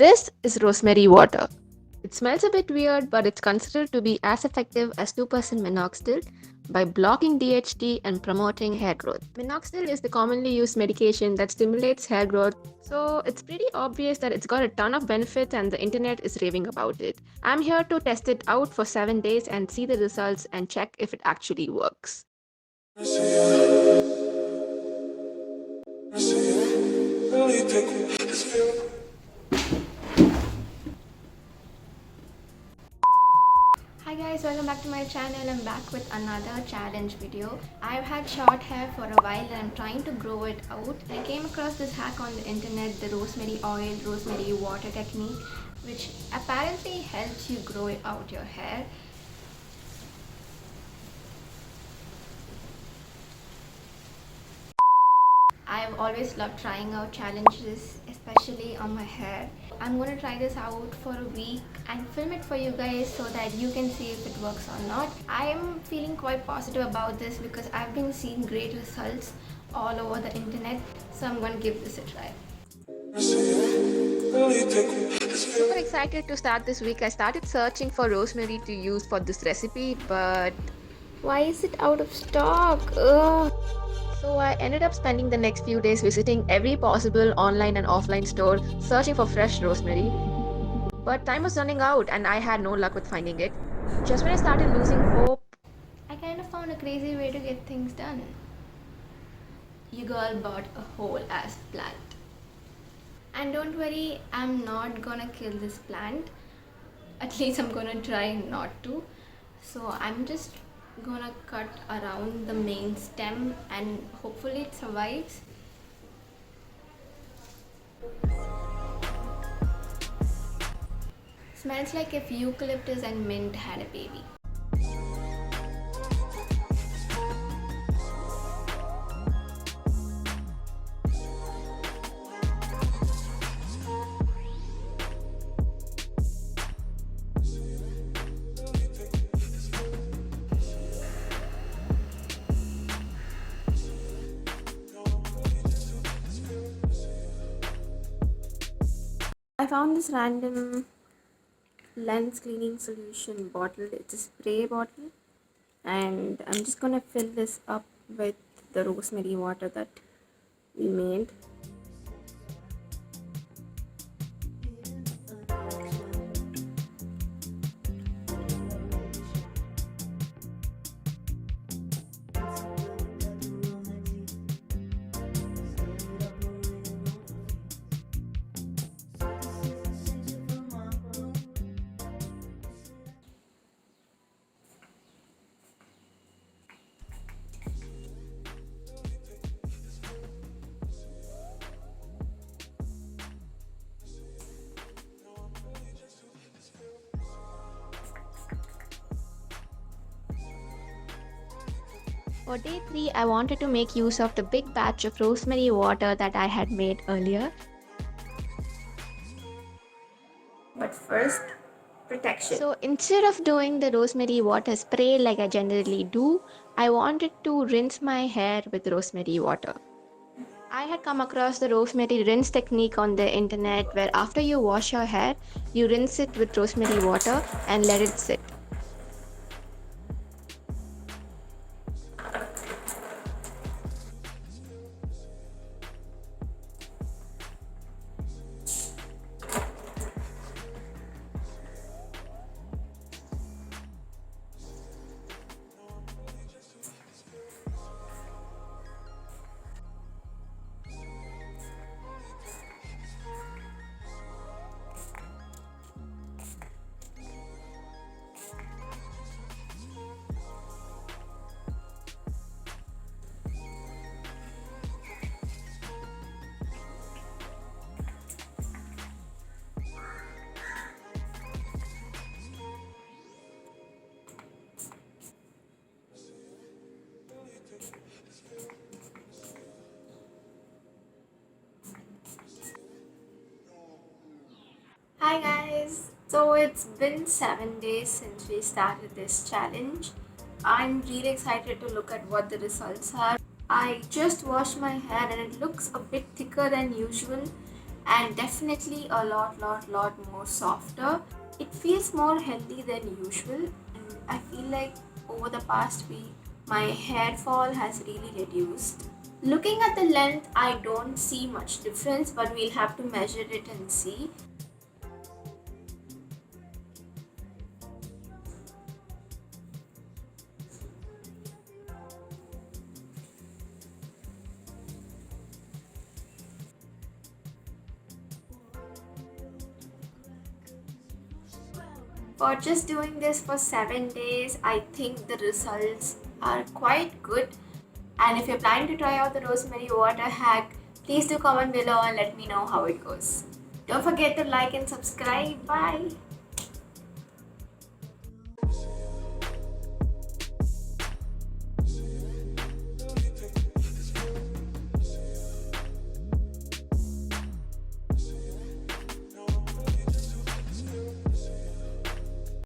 This is rosemary water. It smells a bit weird, but it's considered to be as effective as 2% minoxidil by blocking DHT and promoting hair growth. Minoxidil is the commonly used medication that stimulates hair growth, so it's pretty obvious that it's got a ton of benefits and the internet is raving about it. I'm here to test it out for 7 days and see the results and check if it actually works. Hi guys, welcome back to my channel. I'm back with another challenge video. I've had short hair for a while and I'm trying to grow it out. I came across this hack on the internet, the rosemary oil, rosemary water technique, which apparently helps you grow out your hair. I've always loved trying out challenges, especially on my hair. I'm going to try this out for a week and film it for you guys so that you can see if it works or not. I am feeling quite positive about this because I've been seeing great results all over the internet. So I'm going to give this a try. Super excited to start this week. I started searching for rosemary to use for this recipe, but why is it out of stock? Ugh. So I ended up spending the next few days visiting every possible online and offline store searching for fresh rosemary. But time was running out and I had no luck with finding it. Just when I started losing hope, I kind of found a crazy way to get things done. You girl bought a whole ass plant. And don't worry, I'm not gonna kill this plant. At least I'm gonna try not to. So I'm just gonna cut around the main stem and hopefully it survives. Smells like if eucalyptus and mint had a baby. I found this random lens cleaning solution bottle. It's a spray bottle and I'm just gonna fill this up with the rosemary water that we made. For day 3, I wanted to make use of the big batch of rosemary water that I had made earlier. But first, protection. So instead of doing the rosemary water spray like I generally do, I wanted to rinse my hair with rosemary water. I had come across the rosemary rinse technique on the internet where after you wash your hair, you rinse it with rosemary water and let it sit. Hi guys! So it's been 7 days since we started this challenge. I'm really excited to look at what the results are. I just washed my hair and it looks a bit thicker than usual. and definitely a lot more softer. It feels more healthy than usual, and I feel like over the past week my hair fall has really reduced. Looking at the length, I don't see much difference, but we'll have to measure it and see. For just doing this for 7 days, I think the results are quite good. And if you're planning to try out the rosemary water hack, please do comment below and let me know how it goes. Don't forget to like and subscribe. Bye.